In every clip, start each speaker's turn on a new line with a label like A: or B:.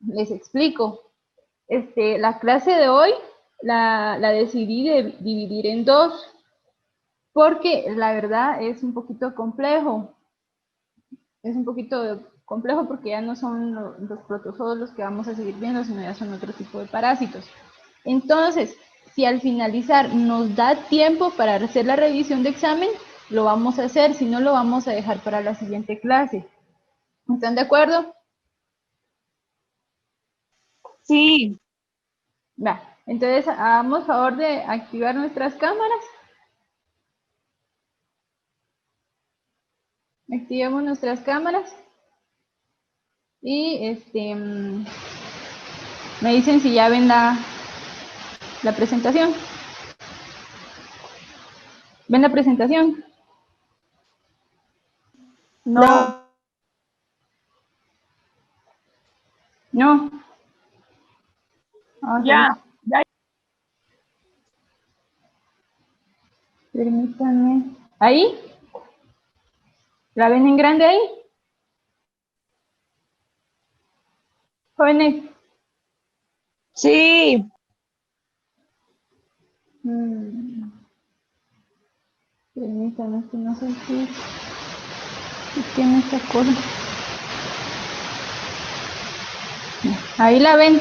A: Les explico. La clase de hoy la decidí dividir en dos, porque la verdad es un poquito complejo. Es un poquito complejo porque ya no son los protozoos los que vamos a seguir viendo, sino ya son otro tipo de parásitos. Entonces, si al finalizar nos da tiempo para hacer la revisión de examen, lo vamos a hacer, si no lo vamos a dejar para la siguiente clase. ¿Están de acuerdo?
B: Sí.
A: Va, entonces hagamos favor de activar nuestras cámaras. Activemos nuestras cámaras. Y me dicen si ya ven la presentación. ¿Ven la presentación?
B: No.
A: No. Vamos a ver.
B: Ya.
A: Permítanme. ¿Ahí? ¿La ven en grande ahí? Jóvenes.
B: Sí.
A: Permítanme, que no sé si tiene esta cosa. Ahí la ven.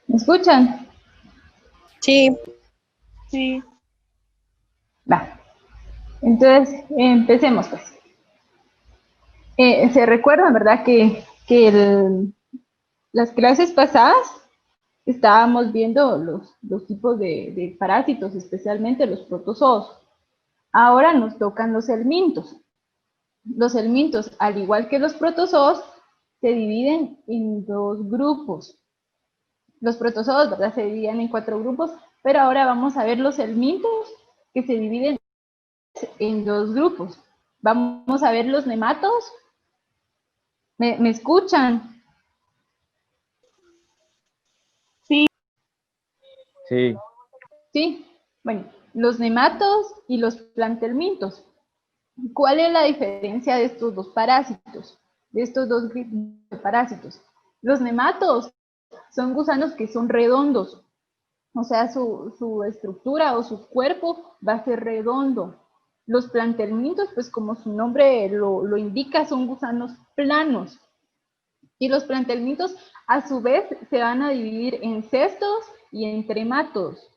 A: ¿Me escuchan?
B: Sí. Sí.
A: Va. Entonces, empecemos pues. Se recuerdan, ¿verdad? Que las clases pasadas estábamos viendo los tipos de parásitos, especialmente los protozoos. Ahora nos tocan los helmintos. Los helmintos, al igual que los protozoos, se dividen en dos grupos. Los protozoos, ¿verdad? Se dividen en 4 grupos, pero ahora vamos a ver los helmintos que se dividen en 2 grupos. Vamos a ver los nematos. ¿Me escuchan?
B: Sí.
C: Sí.
A: Sí. Bueno, los nematos y los plantelmintos. ¿Cuál es la diferencia de estos dos parásitos? De estos dos grupos de parásitos. Los nematos son gusanos que son redondos, o sea, su estructura o su cuerpo va a ser redondo. Los plantelmintos, pues como su nombre lo indica, son gusanos planos. Y los plantelmintos, a su vez, se van a dividir en cestos y en trematos.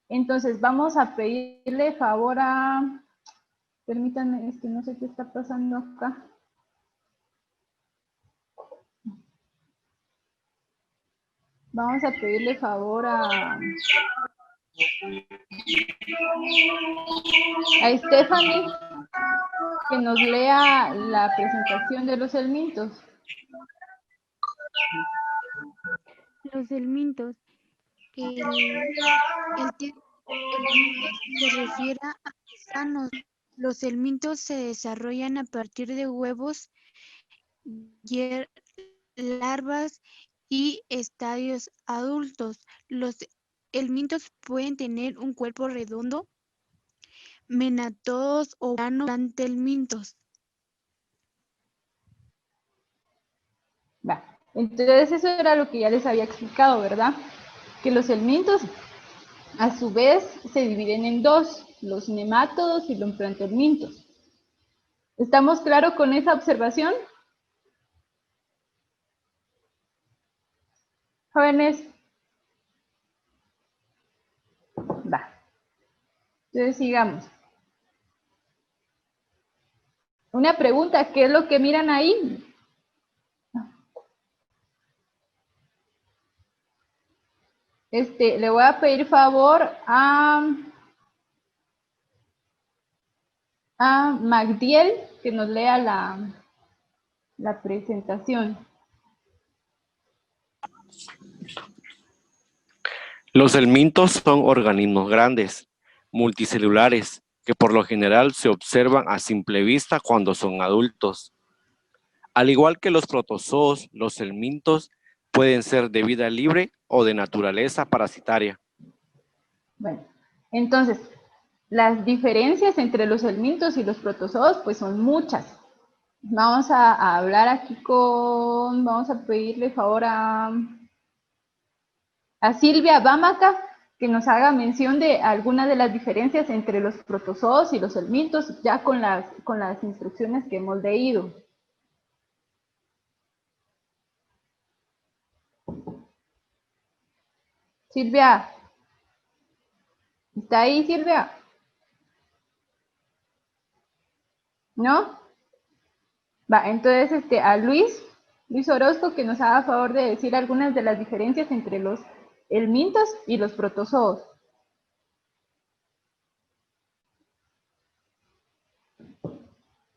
A: Entonces, vamos a pedirle favor a... Permítanme, es que no sé qué está pasando acá. Vamos a pedirle favor a Stephanie que nos lea la presentación de los helmintos.
D: Los helmintos. El helmintos se refiere a gusanos. Los helmintos se desarrollan a partir de huevos, larvas y estadios adultos. Los helmintos pueden tener un cuerpo redondo, menatodos o plantelmintos.
A: Va. Entonces eso era lo que ya les había explicado, ¿verdad? Que los helmintos a su vez se dividen en dos, los nemátodos y los plantelmintos. ¿Estamos claros con esa observación? Jóvenes. Va. Entonces sigamos. Una pregunta, ¿qué es lo que miran ahí? Le voy a pedir favor a Magdiel que nos lea la presentación.
C: Los helmintos son organismos grandes, multicelulares, que por lo general se observan a simple vista cuando son adultos. Al igual que los protozoos, los helmintos pueden ser de vida libre o de naturaleza parasitaria.
A: Bueno, entonces, Las diferencias entre los helmintos y los protozoos pues son muchas. Vamos a hablar aquí vamos a pedirle favor a Silvia Bámaca que nos haga mención de algunas de las diferencias entre los protozoos y los helmintos, ya con las instrucciones que hemos leído. Silvia, ¿está ahí Silvia? ¿No? Va, entonces a Luis Orozco que nos haga favor de decir algunas de las diferencias entre los helmintos y los protozoos.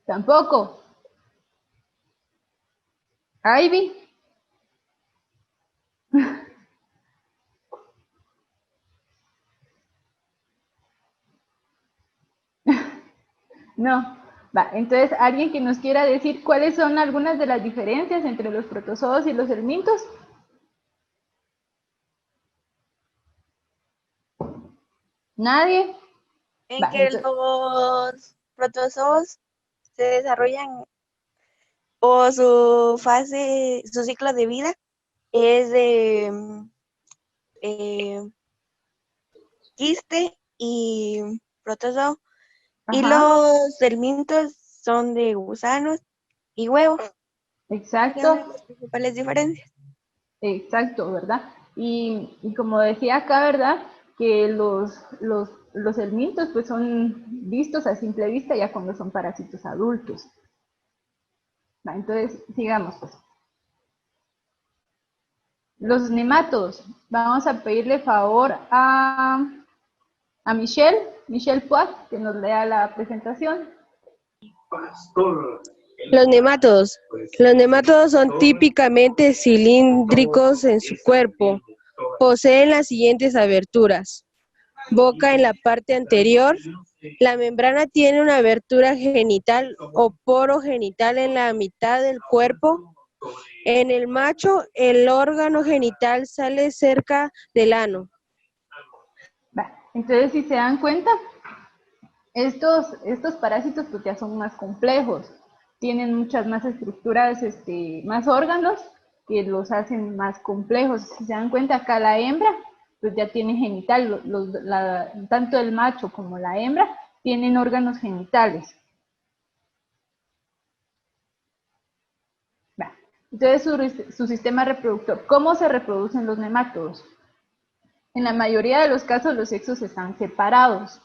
A: Tampoco. Ivy. No. Va, entonces, ¿alguien que nos quiera decir cuáles son algunas de las diferencias entre los protozoos y los helmintos? ¿Nadie?
E: En
A: Va,
E: que
A: entonces,
E: los protozoos se desarrollan o su ciclo de vida es de quiste y protozoo. Y
A: ajá,
E: los helmintos son de gusanos y huevos.
A: exacto.
E: Son las principales diferencias.
A: Exacto, ¿verdad? Y como decía acá, ¿verdad? Que los helmintos pues son vistos a simple vista ya cuando son parásitos adultos. Va, entonces, sigamos pues. Los nematodos. Vamos a pedirle favor a Michelle Poit, que nos lea la presentación.
F: Los nemátodos. Los nemátodos son típicamente cilíndricos en su cuerpo. Poseen las siguientes aberturas. Boca en la parte anterior. La membrana tiene una abertura genital o poro genital en la mitad del cuerpo. En el macho, el órgano genital sale cerca del ano.
A: Va, entonces, si se dan cuenta, estos parásitos pues ya son más complejos, tienen muchas más estructuras, más órganos que los hacen más complejos. Si se dan cuenta, acá la hembra pues ya tiene genital, tanto el macho como la hembra tienen órganos genitales. Va. Entonces su sistema reproductor, ¿cómo se reproducen los nemátodos? En la mayoría de los casos los sexos están separados.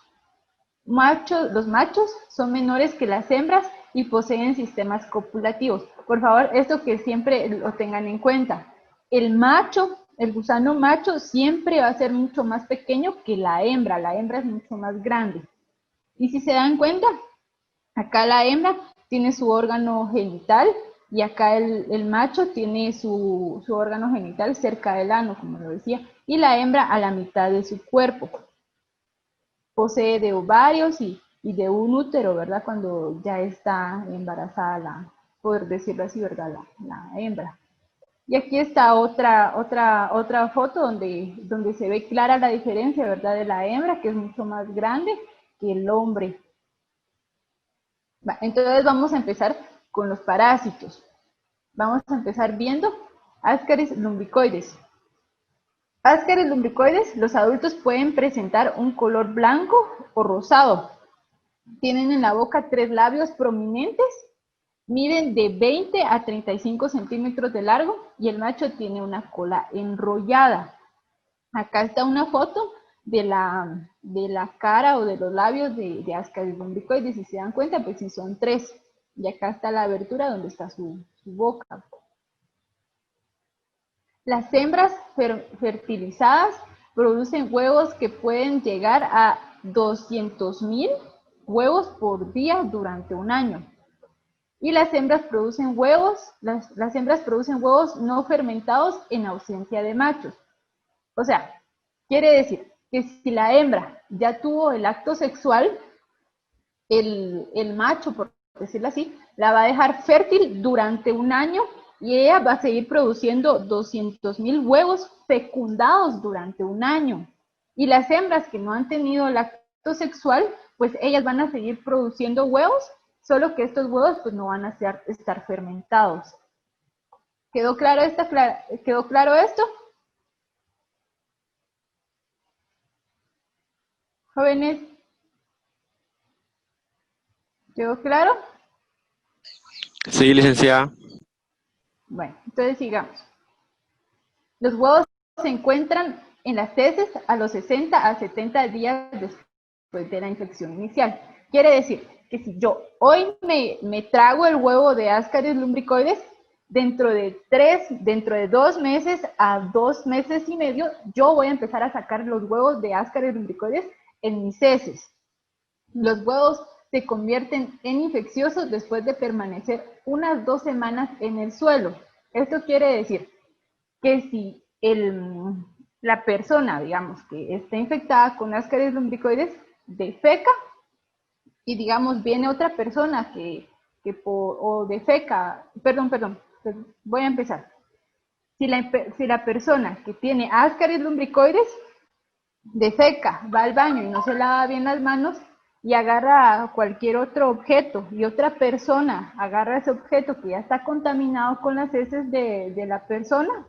A: Los machos son menores que las hembras y poseen sistemas copulativos. Por favor, esto que siempre lo tengan en cuenta. El gusano macho, siempre va a ser mucho más pequeño que la hembra. La hembra es mucho más grande. Y si se dan cuenta, acá la hembra tiene su órgano genital y acá el macho tiene su órgano genital cerca del ano, como lo decía, y la hembra a la mitad de su cuerpo. Posee de ovarios y de un útero, ¿verdad? Cuando ya está embarazada, por decirlo así, ¿verdad? La hembra. Y aquí está otra foto donde se ve clara la diferencia, ¿verdad? De la hembra, que es mucho más grande que el hombre. Entonces vamos a empezar con los parásitos. Vamos a empezar viendo Ascaris lumbricoides. Ascaris lumbricoides, los adultos pueden presentar un color blanco o rosado. Tienen en la boca 3 labios prominentes, miden de 20 a 35 centímetros de largo y el macho tiene una cola enrollada. Acá está una foto de la cara o de los labios de Ascaris lumbricoides. Si se dan cuenta, pues sí son 3. Y acá está la abertura donde está su boca. Las hembras fertilizadas producen huevos que pueden llegar a 200,000 huevos por día durante un año. Y las hembras producen huevos no fermentados en ausencia de machos. O sea, quiere decir que si la hembra ya tuvo el acto sexual, el macho, por decirlo así, la va a dejar fértil durante un año y ella va a seguir produciendo 200,000 huevos fecundados durante un año. Y las hembras que no han tenido el acto sexual, pues ellas van a seguir produciendo huevos, solo que estos huevos pues no van a estar fermentados. ¿Quedó claro esto? Jóvenes, ¿quedó claro?
C: Sí, licenciada.
A: Bueno, entonces sigamos. Los huevos se encuentran en las heces a los 60 a 70 días después de la infección inicial. Quiere decir que si yo hoy me trago el huevo de Ascaris lumbricoides, dentro de 2 meses a 2 meses y medio, yo voy a empezar a sacar los huevos de Ascaris lumbricoides en mis heces. Los huevos se convierten en infecciosos después de permanecer unas 2 semanas en el suelo. Esto quiere decir que si la persona, digamos, que está infectada con Ascaris lumbricoides, defeca, y digamos, viene otra persona voy a empezar. Si la persona que tiene Ascaris lumbricoides defeca, va al baño y no se lava bien las manos y agarra cualquier otro objeto y otra persona agarra ese objeto que ya está contaminado con las heces de la persona,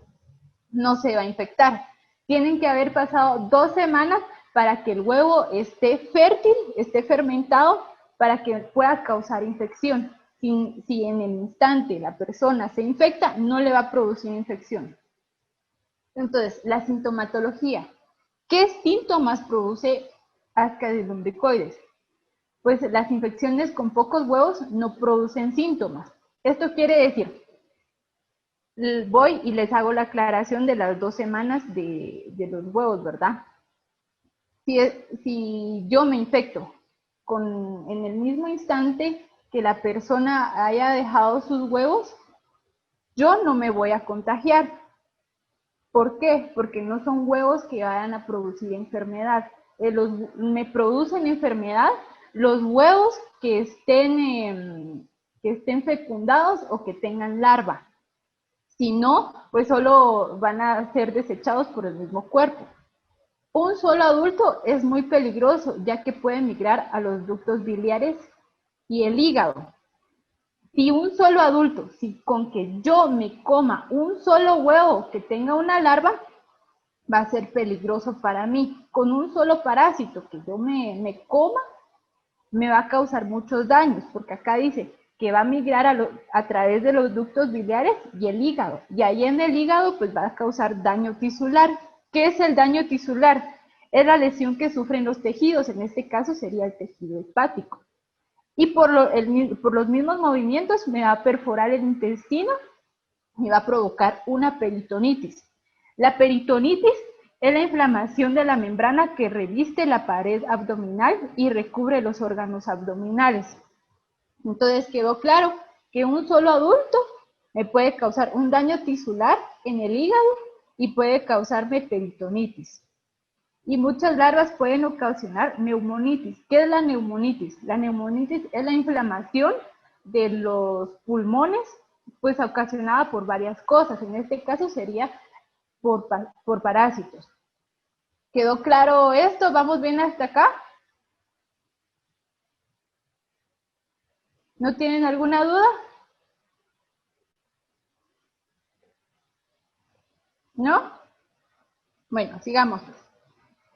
A: no se va a infectar. Tienen que haber pasado 2 semanas para que el huevo esté fértil, esté fermentado, para que pueda causar infección. Si en el instante la persona se infecta, no le va a producir infección. Entonces, la sintomatología. ¿Qué síntomas produce Ascaris lumbricoides? Pues las infecciones con pocos huevos no producen síntomas. Esto quiere decir, voy y les hago la aclaración de las 2 semanas de los huevos, ¿verdad? Si yo me infecto en el mismo instante que la persona haya dejado sus huevos, yo no me voy a contagiar. ¿Por qué? Porque no son huevos que vayan a producir enfermedad. Me producen enfermedad los huevos que estén fecundados o que tengan larva. Si no, pues solo van a ser desechados por el mismo cuerpo. Un solo adulto es muy peligroso, ya que puede migrar a los ductos biliares y el hígado. Si un solo adulto, si con que yo me coma un solo huevo que tenga una larva, va a ser peligroso para mí. Con un solo parásito que yo me coma, me va a causar muchos daños, porque acá dice que va a migrar a través de los ductos biliares y el hígado. Y ahí en el hígado pues va a causar daño tisular. ¿Qué es el daño tisular? Es la lesión que sufren los tejidos, en este caso sería el tejido hepático. Y por los mismos movimientos me va a perforar el intestino y va a provocar una peritonitis. La peritonitis es la inflamación de la membrana que reviste la pared abdominal y recubre los órganos abdominales. Entonces quedó claro que un solo adulto me puede causar un daño tisular en el hígado y puede causarme peritonitis. Y muchas larvas pueden ocasionar neumonitis. ¿Qué es la neumonitis? La neumonitis es la inflamación de los pulmones, pues ocasionada por varias cosas. En este caso sería por parásitos. ¿Quedó claro esto? ¿Vamos bien hasta acá? ¿No tienen alguna duda? ¿No? Bueno, sigamos.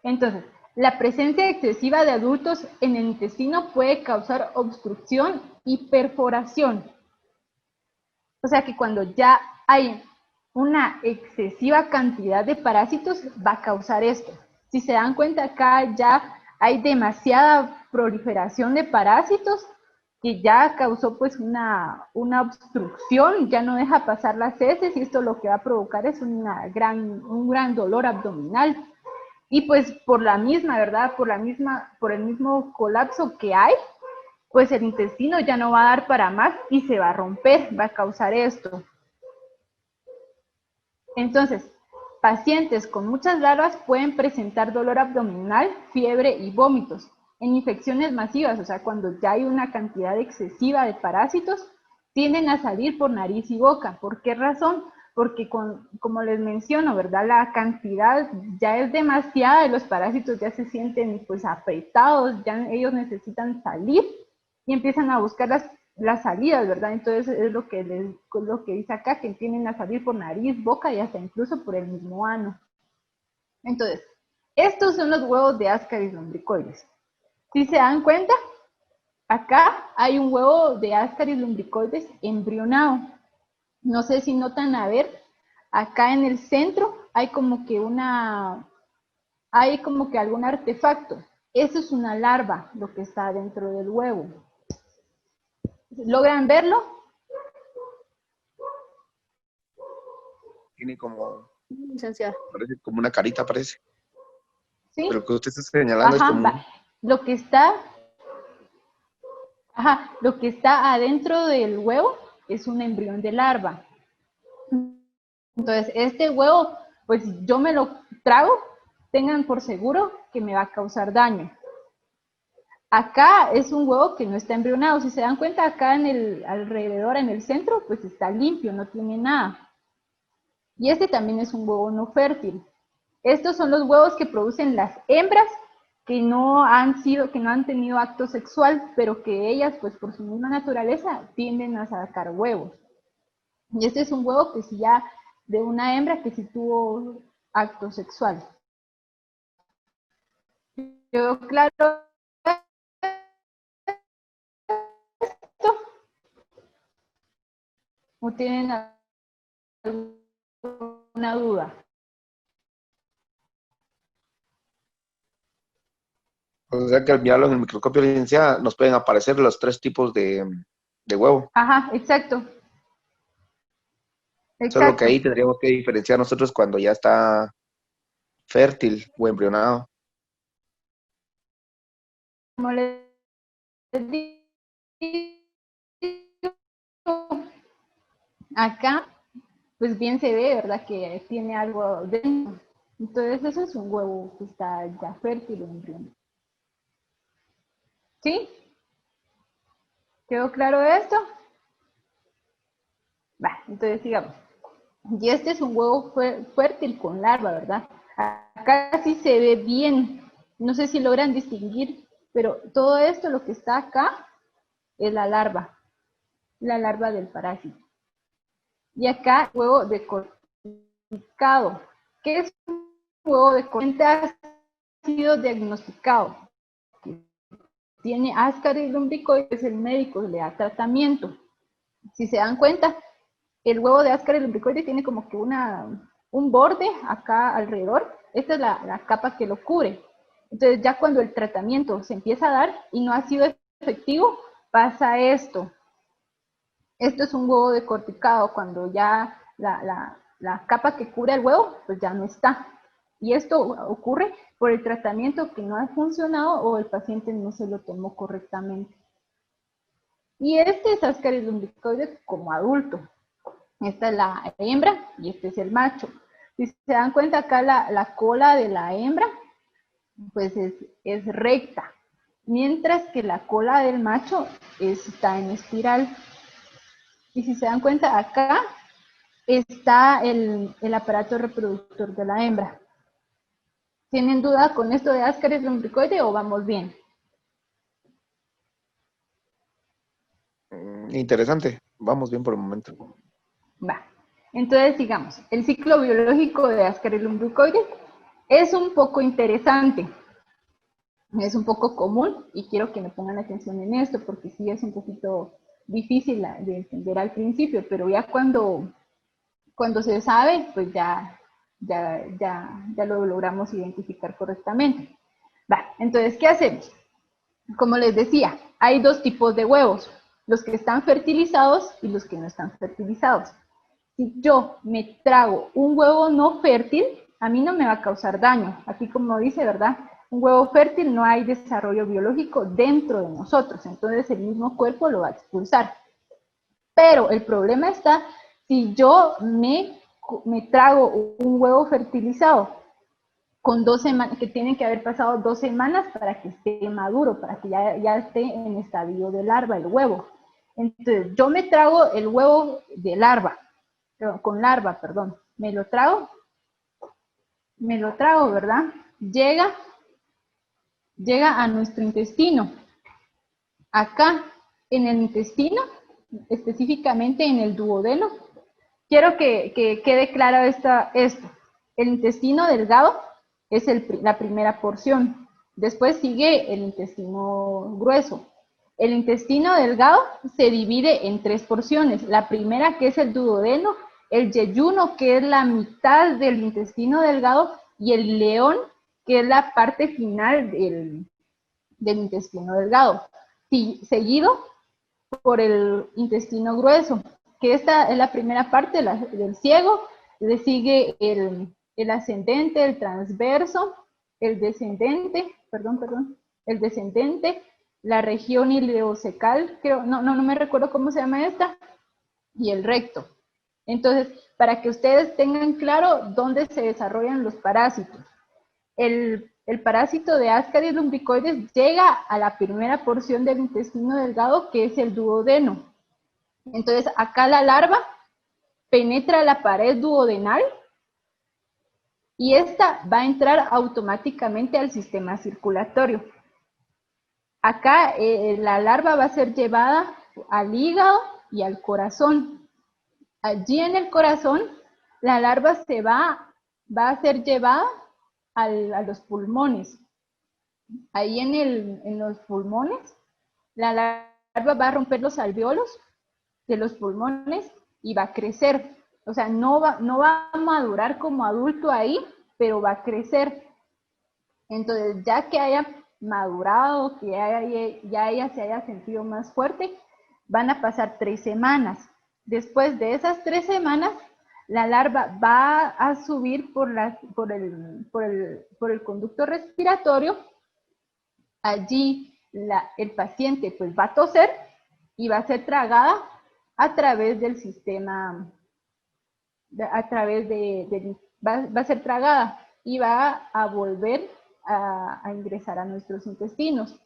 A: Entonces, la presencia excesiva de adultos en el intestino puede causar obstrucción y perforación. O sea que cuando ya hay una excesiva cantidad de parásitos, va a causar esto. Si se dan cuenta, acá ya hay demasiada proliferación de parásitos que ya causó pues una obstrucción, ya no deja pasar las heces y esto lo que va a provocar es un gran dolor abdominal. Y pues por la misma, ¿verdad? Por el mismo colapso que hay, pues el intestino ya no va a dar para más y se va a romper, va a causar esto. Entonces, pacientes con muchas larvas pueden presentar dolor abdominal, fiebre y vómitos. En infecciones masivas, o sea, cuando ya hay una cantidad excesiva de parásitos, tienden a salir por nariz y boca. ¿Por qué razón? porque como les menciono, ¿verdad? La cantidad ya es demasiada y los parásitos ya se sienten pues apretados, ya ellos necesitan salir y empiezan a buscar las salidas, ¿verdad? Entonces es lo que dice acá, que tienden a salir por nariz, boca y hasta incluso por el mismo ano. Entonces, estos son los huevos de Ascaris lumbricoides. Si se dan cuenta, acá hay un huevo de Ascaris lumbricoides embrionado. No sé si notan, a ver, acá en el centro hay como que algún artefacto. Eso es una larva, lo que está dentro del huevo. ¿Logran verlo?
G: Tiene como,
F: Licenciada.
G: parece como una carita, parece.
A: ¿Sí?
G: Pero lo que usted está señalando es como...
A: Va. Lo que está adentro del huevo es un embrión de larva. Entonces, este huevo, pues yo me lo trago, tengan por seguro que me va a causar daño. Acá es un huevo que no está embrionado. Si se dan cuenta, acá alrededor, en el centro, pues está limpio, no tiene nada. Y este también es un huevo no fértil. Estos son los huevos que producen las hembras que no han tenido acto sexual, pero que ellas, pues por su misma naturaleza, tienden a sacar huevos. Y este es un huevo que sí ya de una hembra que sí tuvo acto sexual. ¿Quedó claro esto? ¿O tienen alguna duda?
G: O sea que al mirarlo en el microscopio, licenciada, nos pueden aparecer los 3 tipos de huevo.
A: Ajá, exacto.
G: Solo que ahí tendríamos que diferenciar nosotros cuando ya está fértil o embrionado.
A: Como les digo, acá, pues bien se ve, ¿verdad? Que tiene algo dentro. Entonces, eso es un huevo que está ya fértil o embrión. ¿Sí? ¿Quedó claro esto? Va, entonces sigamos. Y este es un huevo fértil con larva, ¿verdad? Acá sí se ve bien. No sé si logran distinguir, pero todo esto, lo que está acá, es la larva del parásito. Y acá, huevo decorticado. ¿Qué es un huevo decorticado? Ha sido diagnosticado. Tiene Ascaris lumbricoides, el médico le da tratamiento. Si se dan cuenta, el huevo de Ascaris lumbricoides tiene como que un borde acá alrededor. Esta es la capa que lo cubre. Entonces ya cuando el tratamiento se empieza a dar y no ha sido efectivo, pasa esto. Esto es un huevo decorticado, cuando ya la capa que cubre el huevo, pues ya no está. Y esto ocurre por el tratamiento que no ha funcionado o el paciente no se lo tomó correctamente. Y este es Ascaris lumbricoides como adulto. Esta es la hembra y este es el macho. Si se dan cuenta, acá la cola de la hembra pues es recta, mientras que la cola del macho está en espiral. Y si se dan cuenta, acá está el aparato reproductor de la hembra. ¿Tienen duda con esto de Ascaris lumbricoides o vamos bien?
G: Interesante. Vamos bien por el momento.
A: Va. Entonces, sigamos. El ciclo biológico de Ascaris lumbricoides es un poco interesante. Es un poco común y quiero que me pongan atención en esto porque sí es un poquito difícil de entender al principio, pero ya cuando se sabe, pues ya lo logramos identificar correctamente. Va, entonces, ¿qué hacemos? Como les decía, hay 2 tipos de huevos, los que están fertilizados y los que no están fertilizados. Si yo me trago un huevo no fértil, a mí no me va a causar daño. Aquí como dice, ¿verdad? Un huevo fértil no hay desarrollo biológico dentro de nosotros, entonces el mismo cuerpo lo va a expulsar. Pero el problema está si yo me trago un huevo fertilizado con 2 semanas, que tienen que haber pasado 2 semanas para que esté maduro, para que ya esté en estadio de larva el huevo. Entonces, yo me trago el huevo de larva. con larva, perdón. Me lo trago, ¿verdad? Llega a nuestro intestino. Acá, en el intestino, específicamente en el duodeno, quiero que quede claro esto. El intestino delgado es la primera porción. Después sigue el intestino grueso. El intestino delgado se divide en 3 porciones. La primera, que es el duodeno, el yeyuno, que es la mitad del intestino delgado, y el león, que es la parte final del intestino delgado. Seguido por el intestino grueso, que esta es la primera parte del ciego. Le sigue el ascendente, el transverso, el descendente, el descendente, la región ileocecal, creo, no me recuerdo cómo se llama esta, y el recto. Entonces, para que ustedes tengan claro dónde se desarrollan los parásitos. El parásito de Ascaris lumbricoides llega a la primera porción del intestino delgado, que es el duodeno. Entonces, acá la larva penetra la pared duodenal y esta va a entrar automáticamente al sistema circulatorio. Acá la larva va a ser llevada al hígado y al corazón. Allí en el corazón, la larva va a ser llevada a los pulmones. Ahí en los pulmones, la larva va a romper los alvéolos de los pulmones y va a crecer. O sea, no va a madurar como adulto ahí, pero va a crecer. Entonces, ya que haya madurado, que ya ella se haya sentido más fuerte, van a pasar 3 semanas. Después de esas 3 semanas, la larva va a subir por el conducto respiratorio. Allí el paciente pues va a toser y va a ser tragada a través del sistema, va a ser tragada y va a volver a ingresar a nuestros intestinos.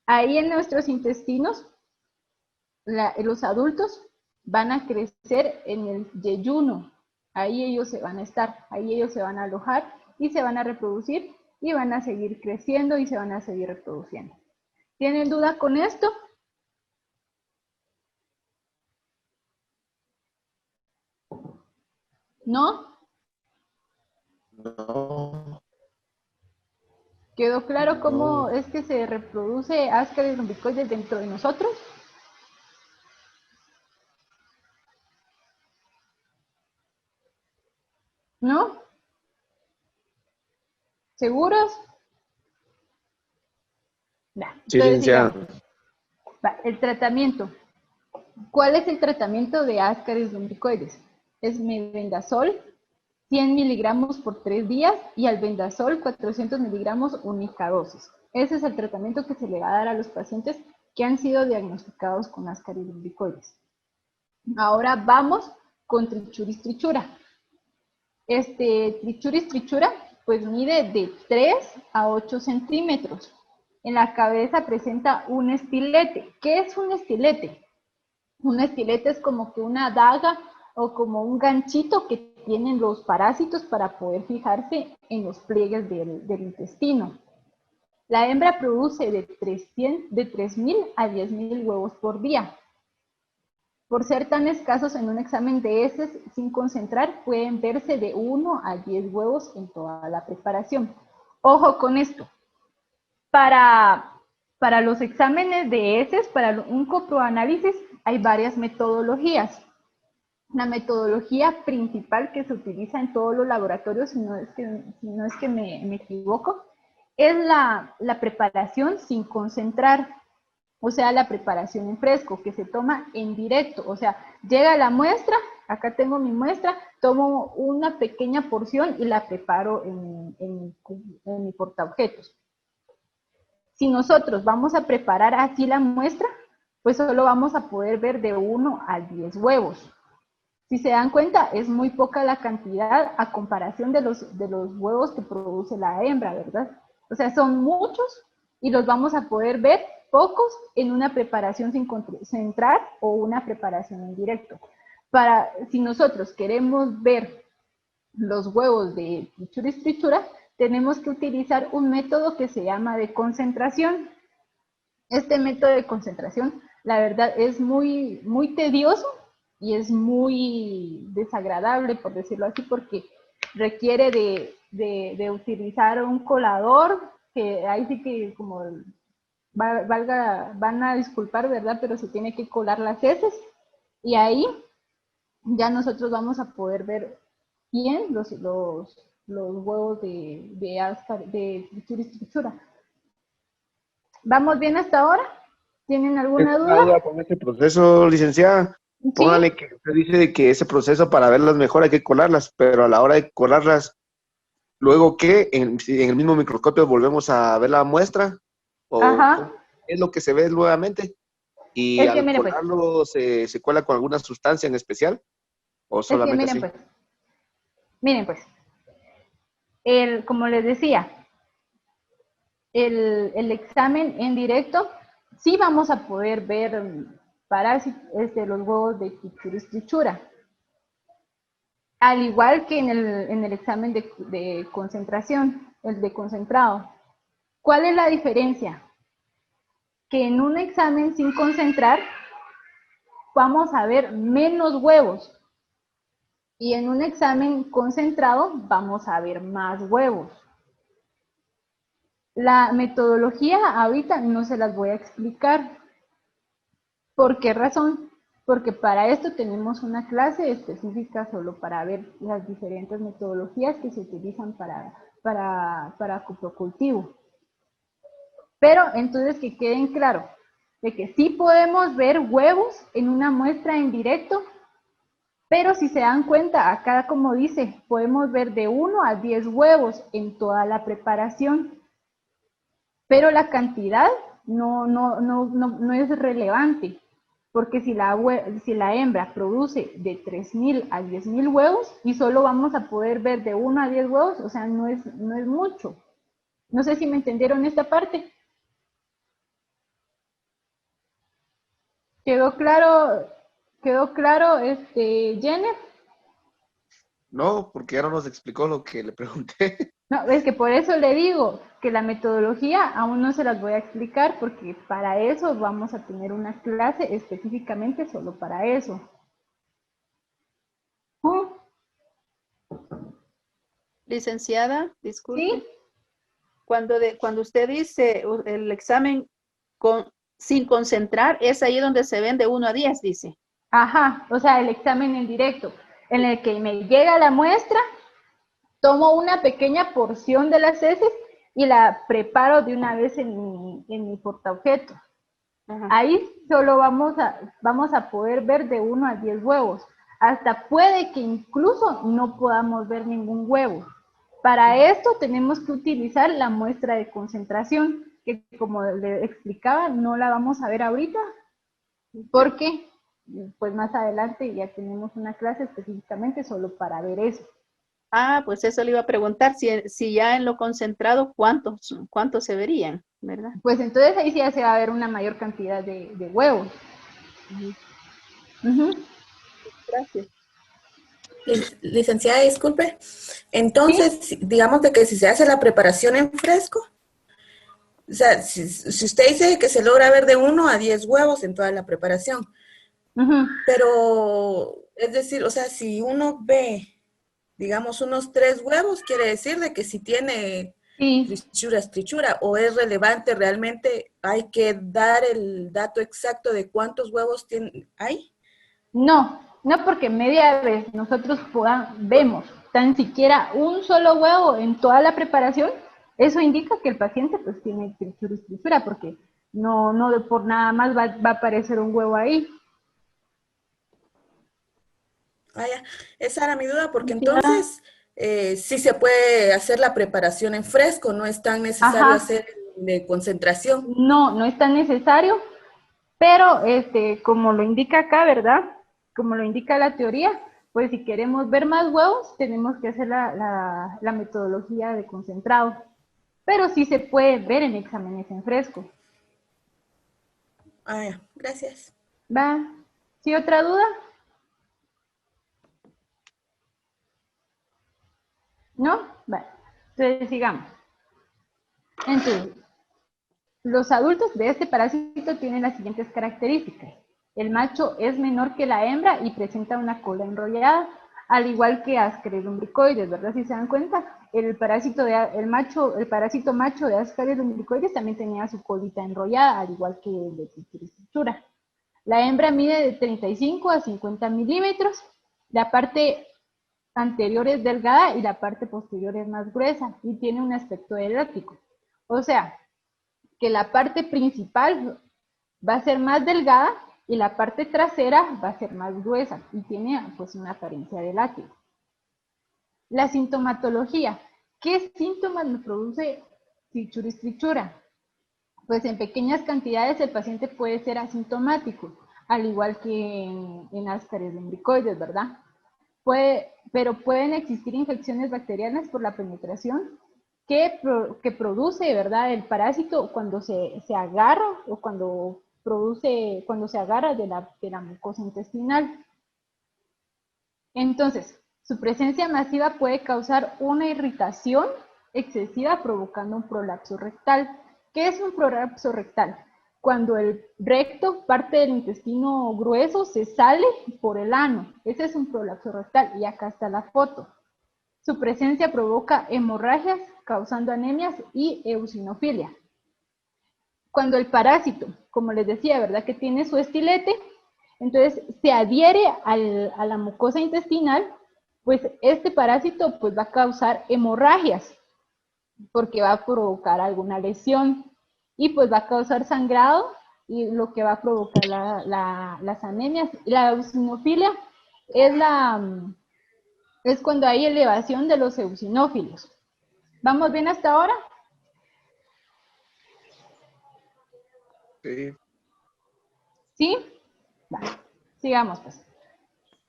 A: Ahí en nuestros intestinos, los adultos van a crecer en el yeyuno. Ahí ellos se van a estar, ahí ellos se van a alojar y se van a reproducir y van a seguir creciendo y se van a seguir reproduciendo. ¿Tienen duda con esto? ¿No?
G: No.
A: ¿Quedó claro cómo es que se reproduce Ascaris lumbricoides dentro de nosotros? ¿No? ¿Seguros?
G: Sí, licenciada.
A: El tratamiento. ¿Cuál es el tratamiento de Ascaris lumbricoides? Es mebendazol, 100 miligramos por 3 días, y albendazol, 400 miligramos única dosis. Ese es el tratamiento que se le va a dar a los pacientes que han sido diagnosticados con Ascaris lumbricoides. Ahora vamos con Trichuris trichura. Trichuris trichura pues mide de 3 a 8 centímetros. En la cabeza presenta un estilete. ¿Qué es un estilete? Un estilete es como que una daga o como un ganchito que tienen los parásitos para poder fijarse en los pliegues del intestino. La hembra produce de 3.000 a 10.000 huevos por día. Por ser tan escasos en un examen de heces sin concentrar, pueden verse de 1 a 10 huevos en toda la preparación. Ojo con esto. Para los exámenes de heces, para un coproanálisis, hay varias metodologías. La metodología principal que se utiliza en todos los laboratorios, si no es que me equivoco, es la preparación sin concentrar. O sea, la preparación en fresco, que se toma en directo. O sea, llega la muestra, acá tengo mi muestra, tomo una pequeña porción y la preparo en mi portaobjetos. Si nosotros vamos a preparar así la muestra, pues solo vamos a poder ver de 1 a 10 huevos. Si se dan cuenta, es muy poca la cantidad a comparación de los huevos que produce la hembra, ¿verdad? O sea, son muchos y los vamos a poder ver pocos en una preparación sin concentrar o una preparación en directo. si nosotros queremos ver los huevos de trichuris trichura, tenemos que utilizar un método que se llama de concentración. Este método de concentración, la verdad, es muy, muy tedioso y es muy desagradable, por decirlo así, porque requiere de utilizar un colador, que ahí sí que como van a disculpar, ¿verdad? Pero se tiene que colar las heces y ahí ya nosotros vamos a poder ver bien los huevos de trichuris trichura. ¿Vamos bien hasta ahora? ¿Tienen alguna
G: ¿Tengo una
A: duda?
G: duda con este proceso, licenciada?
A: ¿Sí?
G: Póngale que usted dice que ese proceso para verlas mejor hay que colarlas, pero a la hora de colarlas, ¿luego qué? Si en el mismo microscopio volvemos a ver la muestra? ¿O
A: Ajá.
G: es lo que se ve nuevamente? ¿Y
A: Es que
G: al
A: miren pues,
G: colarlo se cuela con alguna sustancia en especial? ¿O solamente así?
A: miren pues, como les decía, el examen en directo, sí vamos a poder ver parásitos, los huevos de trichuris trichura. Al igual que en el examen de concentración, el de concentrado. ¿Cuál es la diferencia? Que en un examen sin concentrar vamos a ver menos huevos y en un examen concentrado vamos a ver más huevos. La metodología ahorita no se las voy a explicar. ¿Por qué razón? Porque para esto tenemos una clase específica solo para ver las diferentes metodologías que se utilizan para coprocultivo. Pero entonces que queden claro de que sí podemos ver huevos en una muestra en directo, pero si se dan cuenta, acá como dice, podemos ver de 1 a 10 huevos en toda la preparación, pero la cantidad no es relevante, porque si la hembra produce de 3.000 a 10.000 huevos y solo vamos a poder ver de 1 a 10 huevos, o sea, no es mucho. No sé si me entendieron esta parte. ¿Quedó claro, Jenner?
G: No, porque ya no nos explicó lo que le pregunté.
A: No, es que por eso le digo que la metodología aún no se las voy a explicar porque para eso vamos a tener una clase específicamente solo para eso.
B: Licenciada, disculpe.
A: ¿Sí?
B: Cuando usted dice el examen sin concentrar, es ahí donde se ven de 1 a 10, dice.
A: Ajá, o sea, el examen en directo, en el que me llega la muestra, tomo una pequeña porción de las heces y la preparo de una vez en mi portaobjetos.
B: Ajá.
A: Ahí solo vamos a poder ver de 1 a 10 huevos. Hasta puede que incluso no podamos ver ningún huevo. Para esto tenemos que utilizar la muestra de concentración, que como le explicaba, no la vamos a ver ahorita, porque pues más adelante ya tenemos una clase específicamente solo para ver eso.
B: Ah, pues eso le iba a preguntar, si ya en lo concentrado, ¿cuántos se verían, verdad?
A: Pues entonces ahí sí ya se va a ver una mayor cantidad de huevos.
B: Gracias.
H: Licenciada, disculpe. Entonces, digamos de que si se hace la preparación en fresco, o sea, si usted dice que se logra ver de 1 a 10 huevos en toda la preparación, pero, es decir, o sea, si uno ve, digamos, unos 3 huevos, quiere decir de que si tiene trichura, o es relevante realmente, hay que dar el dato exacto de cuántos huevos hay.
A: No, porque media vez nosotros vemos tan siquiera un solo huevo en toda la preparación, eso indica que el paciente pues tiene trichura, porque no por nada más va a aparecer un huevo ahí.
H: Ya. Esa era mi duda, porque entonces sí se puede hacer la preparación en fresco, no es tan necesario hacer de concentración.
A: No es tan necesario, pero como lo indica acá, ¿verdad? Como lo indica la teoría, pues si queremos ver más huevos, tenemos que hacer la metodología de concentrado. Pero sí se puede ver en exámenes en fresco.
H: Ya, gracias.
A: ¿Va? ¿Sí otra duda? ¿No? Vale. Entonces, sigamos. Entonces, los adultos de este parásito tienen las siguientes características. El macho es menor que la hembra y presenta una cola enrollada, al igual que Ascaris lumbricoides, ¿verdad? Si se dan cuenta, el parásito macho de Ascaris lumbricoides también tenía su colita enrollada, al igual que el de Trichuris trichura. La hembra mide de 35 a 50 milímetros, la parte anterior es delgada y la parte posterior es más gruesa y tiene un aspecto elástico. O sea, que la parte principal va a ser más delgada y la parte trasera va a ser más gruesa y tiene pues una apariencia de látigo. La sintomatología. ¿Qué síntomas me produce Trichuris trichura? Pues en pequeñas cantidades el paciente puede ser asintomático, al igual que en Ascaris lumbricoides, ¿verdad? Pero pueden existir infecciones bacterianas por la penetración que produce, ¿verdad?, el parásito cuando se agarra o cuando se agarra de la mucosa intestinal. Entonces, su presencia masiva puede causar una irritación excesiva provocando un prolapso rectal. ¿Qué es un prolapso rectal? Cuando el recto, parte del intestino grueso, se sale por el ano. Ese es un prolapso rectal y acá está la foto. Su presencia provoca hemorragias, causando anemias y eosinofilia. Cuando el parásito, como les decía, ¿verdad?, que tiene su estilete, entonces se adhiere a la mucosa intestinal, pues este parásito pues va a causar hemorragias, porque va a provocar alguna lesión, y pues va a causar sangrado, y lo que va a provocar las anemias. La eosinofilia es cuando hay elevación de los eosinófilos. ¿Vamos bien hasta ahora?
G: Sí.
A: ¿Sí? Vale. Sigamos, pues.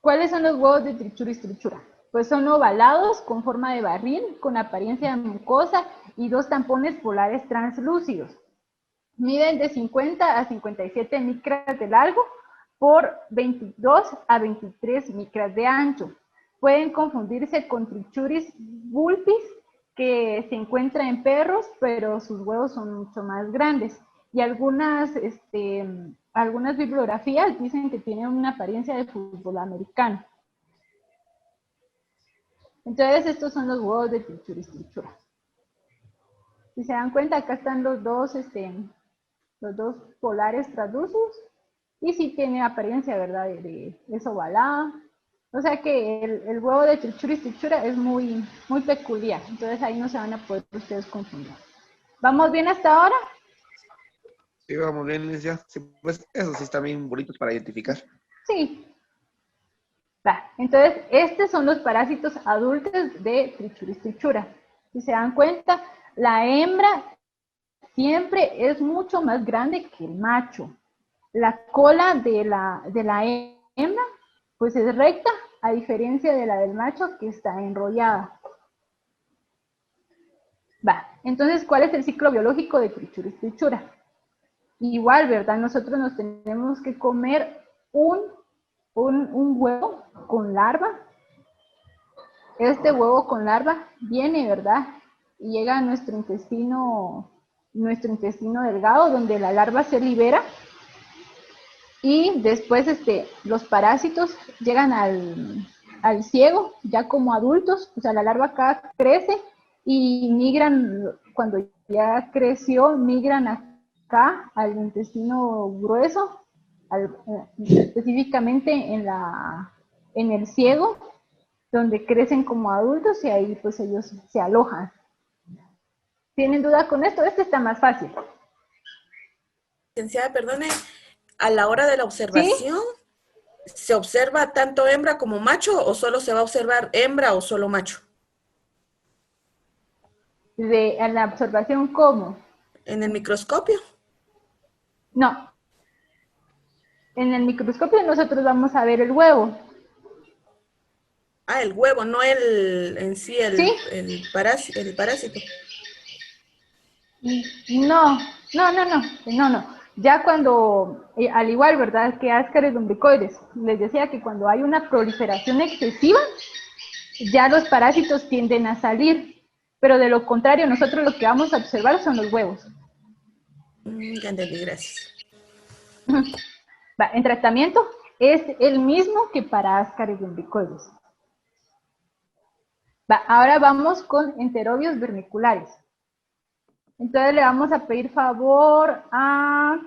A: ¿Cuáles son los huevos de Trichuris trichura? Pues son ovalados, con forma de barril, con apariencia de mucosa y dos tampones polares translúcidos. Miden de 50 a 57 micras de largo por 22 a 23 micras de ancho. Pueden confundirse con Trichuris vulpis, que se encuentra en perros, pero sus huevos son mucho más grandes. Y algunas bibliografías dicen que tienen una apariencia de fútbol americano. Entonces, estos son los huevos de Trichuris trichura. Si se dan cuenta, acá están los dos polares translúcidos, y sí tiene apariencia, ¿verdad?, es ovalada. O sea que el huevo de Trichuris trichura es muy, muy peculiar. Entonces ahí no se van a poder ustedes confundir. ¿Vamos bien hasta ahora?
G: Sí, vamos bien, Licencia. Sí, pues esos sí están bien bonitos para identificar.
A: Sí. Va. Entonces, estos son los parásitos adultos de Trichuris trichura. Si se dan cuenta, la hembra siempre es mucho más grande que el macho. La cola de la hembra pues es recta, a diferencia de la del macho, que está enrollada. Va, entonces, ¿cuál es el ciclo biológico de Trichuris trichura? Igual, ¿verdad? Nosotros nos tenemos que comer un huevo con larva. Este huevo con larva viene, ¿verdad?, y llega a nuestro intestino delgado, donde la larva se libera. Y después los parásitos llegan al ciego, ya como adultos. O sea, la larva acá crece y migran, cuando ya creció, migran acá al intestino grueso, específicamente en el ciego, donde crecen como adultos, y ahí pues ellos se alojan. ¿Tienen duda con esto? Este está más fácil.
H: Licenciada, perdone, a la hora de la observación, ¿sí?, ¿se observa tanto hembra como macho o solo se va a observar hembra o solo macho?
A: ¿En la observación cómo?
H: ¿En el microscopio?
A: No. En el microscopio nosotros vamos a ver el huevo.
H: Ah, el huevo, no en sí
A: ¿Sí?
H: el parásito.
A: No. Ya cuando, al igual, ¿verdad?, que Ascaris lumbricoides, les decía que cuando hay una proliferación excesiva, ya los parásitos tienden a salir, pero de lo contrario, nosotros lo que vamos a observar son los huevos.
H: Ya entendí, gracias.
A: Va, en tratamiento es el mismo que para Ascaris lumbricoides. Va, ahora vamos con enterobios vermiculares. Entonces le vamos a pedir favor a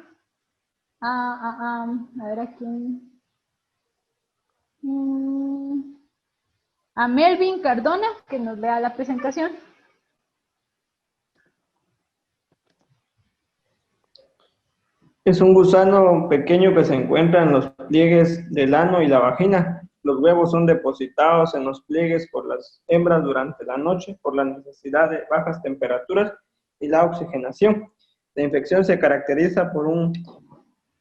A: ver a quién. A Melvin Cardona, que nos lea la presentación.
I: Es un gusano pequeño que se encuentra en los pliegues del ano y la vagina. Los huevos son depositados en los pliegues por las hembras durante la noche por la necesidad de bajas temperaturas y la oxigenación. La infección se caracteriza por un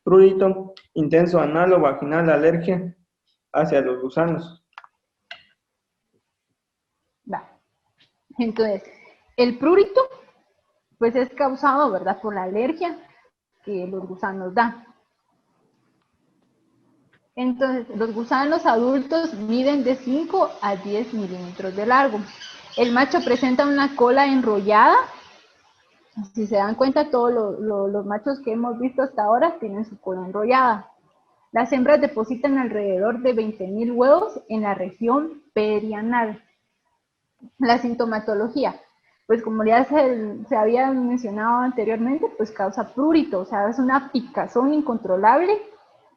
I: prurito intenso anal o vaginal, alergia hacia los gusanos.
A: Va. Entonces, el prurito, pues es causado, ¿verdad?, por la alergia que los gusanos dan. Entonces, los gusanos adultos miden de 5 a 10 milímetros de largo. El macho presenta una cola enrollada. Si se dan cuenta, todos los machos que hemos visto hasta ahora tienen su cola enrollada. Las hembras depositan alrededor de 20.000 huevos en la región perianal. La sintomatología, pues como ya se había mencionado anteriormente, pues causa prurito, o sea, es una picazón incontrolable.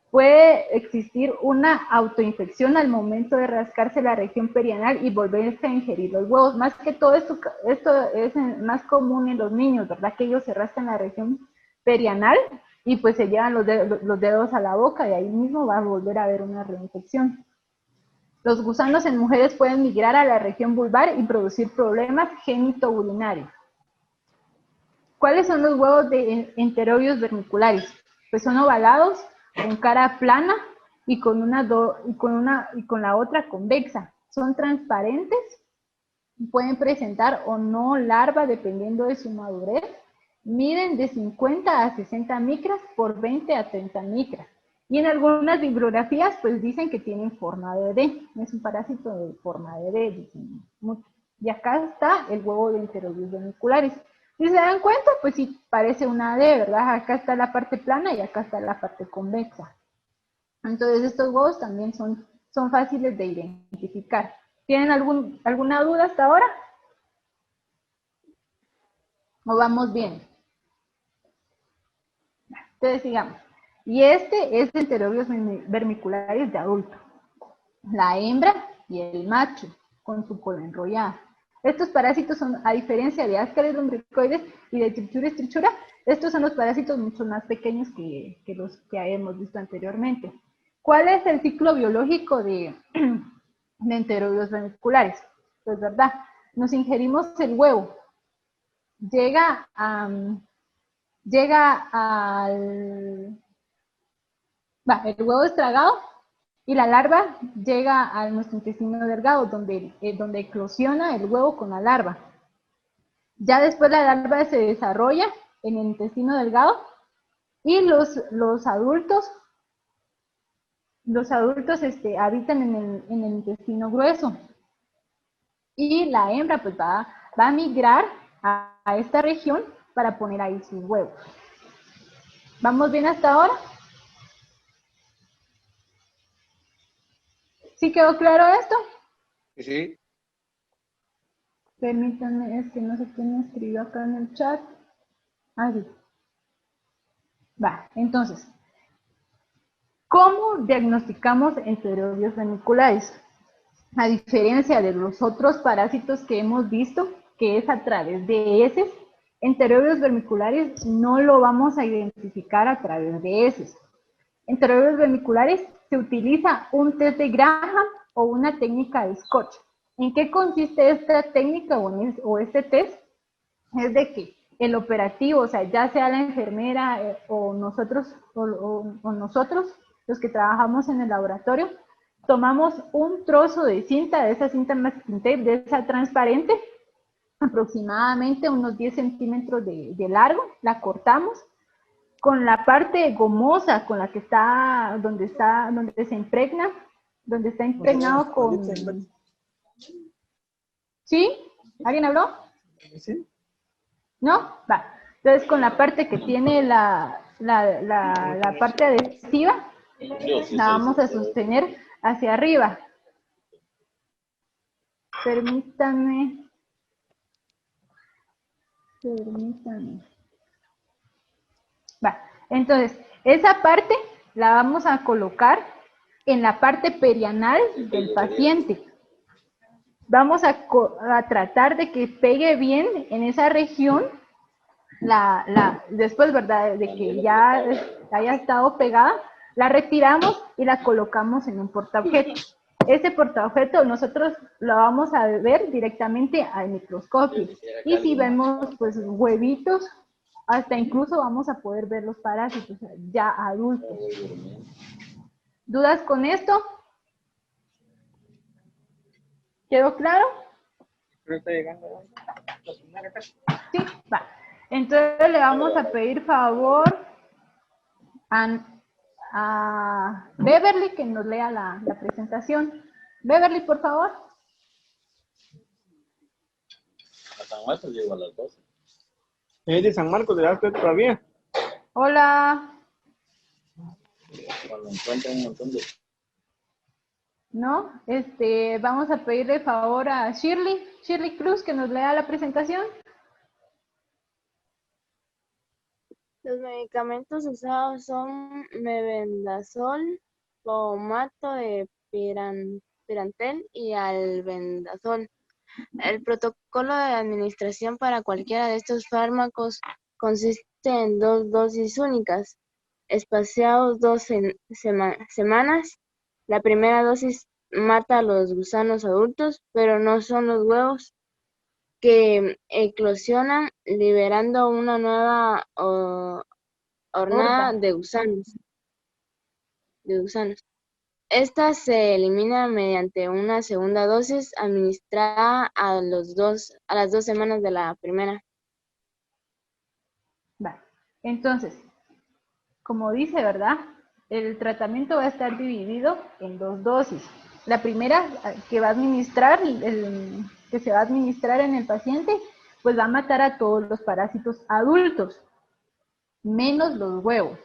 A: Puede existir una autoinfección al momento de rascarse la región perianal y volverse a ingerir los huevos. Más que todo esto es más común en los niños, ¿verdad? Que ellos se rascan la región perianal y pues se llevan los dedos a la boca y ahí mismo va a volver a haber una reinfección. Los gusanos en mujeres pueden migrar a la región vulvar y producir problemas genitourinarios. ¿Cuáles son los huevos de enterobios vermiculares? Pues son ovalados, con cara plana y con la otra convexa. Son transparentes, pueden presentar o no larva dependiendo de su madurez. Miden de 50 a 60 micras por 20 a 30 micras. Y en algunas bibliografías pues dicen que tienen forma de D. Es un parásito de forma de D, dicen mucho. Y acá está el huevo de enterobios vermiculares. Si se dan cuenta, pues sí, parece una D, ¿verdad? Acá está la parte plana y acá está la parte convexa. Entonces estos huevos también son fáciles de identificar. ¿Tienen alguna duda hasta ahora? ¿O vamos bien? Entonces sigamos. Y este es enterobios vermiculares de adulto. La hembra y el macho, con su cola enrollada. Estos parásitos son, a diferencia de Ascaris lumbricoides y de Trichuris trichura, estos son los parásitos mucho más pequeños que los que hemos visto anteriormente. ¿Cuál es el ciclo biológico de enterobios vermiculares? Pues verdad, nos ingerimos el huevo, el huevo es tragado y la larva llega a nuestro intestino delgado, donde eclosiona el huevo con la larva. Ya después la larva se desarrolla en el intestino delgado y los adultos habitan en el intestino grueso. Y la hembra pues va a migrar a esta región para poner ahí sus huevos. ¿Vamos bien hasta ahora? ¿Sí quedó claro esto?
G: Sí.
A: Permítanme, es que no sé quién me escribió acá en el chat. Ah, sí. Va, entonces, ¿cómo diagnosticamos enterobios vermiculares? A diferencia de los otros parásitos que hemos visto, que es a través de heces, enterobios vermiculares no lo vamos a identificar a través de heces. Enterobios vermiculares se utiliza un test de Graham o una técnica de Scotch. ¿En qué consiste esta técnica o este test? Es de que el operativo, o sea, ya sea la enfermera o nosotros, los que trabajamos en el laboratorio, tomamos un trozo de cinta, de esa cinta masking tape, de esa transparente, aproximadamente unos 10 centímetros de largo, la cortamos, con la parte gomosa, con la que está, donde se impregna, donde está impregnado ¿Sí? ¿Alguien habló?
I: Sí.
A: ¿No? Va. Entonces, con la parte que tiene la parte adhesiva, la vamos a sostener hacia arriba. Permítanme. Va. Entonces, esa parte la vamos a colocar en la parte perianal del paciente. Vamos a tratar de que pegue bien en esa región, después, ¿verdad? De que ya haya estado pegada, la retiramos y la colocamos en un portaobjetos. Ese portaobjeto nosotros lo vamos a ver directamente al microscopio. Y si vemos pues huevitos, hasta incluso vamos a poder ver los parásitos ya adultos. ¿Dudas con esto? ¿Quedó claro? Sí, va. Entonces le vamos a pedir favor a Beverly que nos lea la presentación. Beverly, por favor.
J: A San Marcos llego a las 12.
I: ¿Es de San Marcos de usted todavía?
A: Hola.
J: Cuando encuentran un montón de...
A: No, vamos a pedirle favor a Shirley Cruz que nos lea la presentación.
E: Los medicamentos usados son mebendazol, pomato de pirantel y albendazol. El protocolo de administración para cualquiera de estos fármacos consiste en 2 dosis únicas, espaciados 2 semanas. La primera dosis mata a los gusanos adultos, pero no son los huevos que eclosionan, liberando una nueva hornada de gusanos. Esta se elimina mediante una segunda dosis administrada a las 2 semanas de la primera.
A: Va. Entonces, como dice, ¿verdad? El tratamiento va a estar dividido en 2 dosis. La primera que va a administrar, que se va a administrar en el paciente, pues va a matar a todos los parásitos adultos, menos los huevos.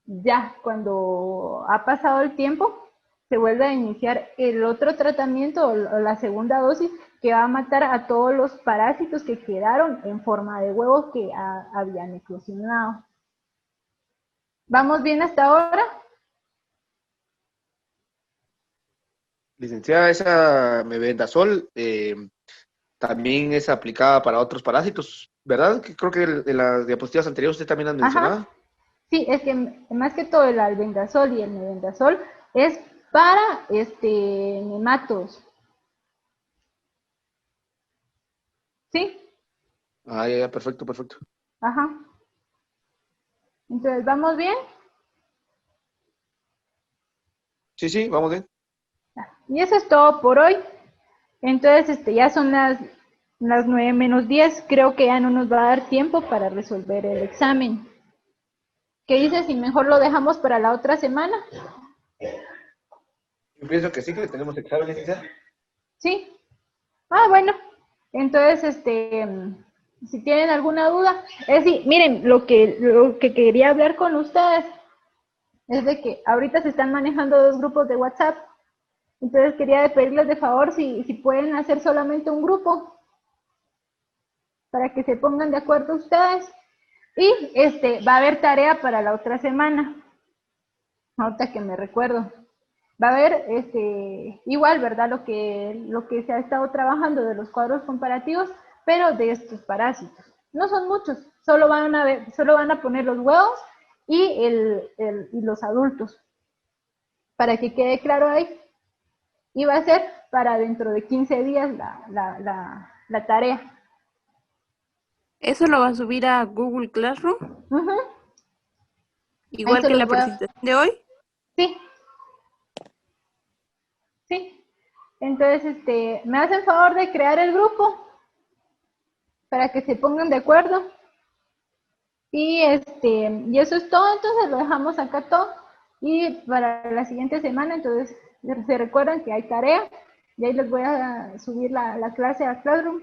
A: Ya cuando ha pasado el tiempo, se vuelve a iniciar el otro tratamiento o la segunda dosis que va a matar a todos los parásitos que quedaron en forma de huevos que habían eclosionado. ¿Vamos bien hasta ahora?
G: Licenciada, esa mebendazol también es aplicada para otros parásitos, ¿verdad? Que creo que en las diapositivas anteriores usted también las mencionaba.
A: Ajá. Sí, es que más que todo el albendazol y el mebendazol es para nematos. ¿Sí?
G: Ah, ya, perfecto.
A: Ajá. Entonces, ¿vamos bien?
G: Sí, vamos bien.
A: Y eso es todo por hoy. Entonces, ya son las 9 menos 10. Creo que ya no nos va a dar tiempo para resolver el examen. ¿Qué dices si mejor lo dejamos para la otra semana?
G: Yo pienso que sí, que tenemos examen, licenciada.
A: Sí. Ah, bueno. Entonces, si tienen alguna duda, es decir, miren, lo que quería hablar con ustedes es de que ahorita se están manejando 2 grupos de WhatsApp. Entonces quería pedirles de favor si pueden hacer solamente un grupo para que se pongan de acuerdo ustedes. Y va a haber tarea para la otra semana. Ahorita que me recuerdo. Va a haber igual, ¿verdad? Lo que se ha estado trabajando de los cuadros comparativos, pero de estos parásitos. No son muchos, solo van a poner los huevos y los adultos. Para que quede claro ahí. Y va a ser para dentro de 15 días la tarea.
B: ¿Eso lo va a subir a Google Classroom?
A: Uh-huh.
B: Igual que la presentación de hoy.
A: Sí. Sí. Entonces, me hacen favor de crear el grupo para que se pongan de acuerdo. Y eso es todo, entonces lo dejamos acá todo. Y para la siguiente semana, entonces, se recuerdan que hay tarea Y ahí les voy a subir la clase a Classroom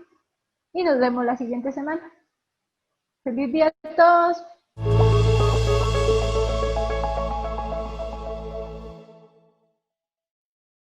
A: y nos vemos la siguiente semana. Feliz día a todos.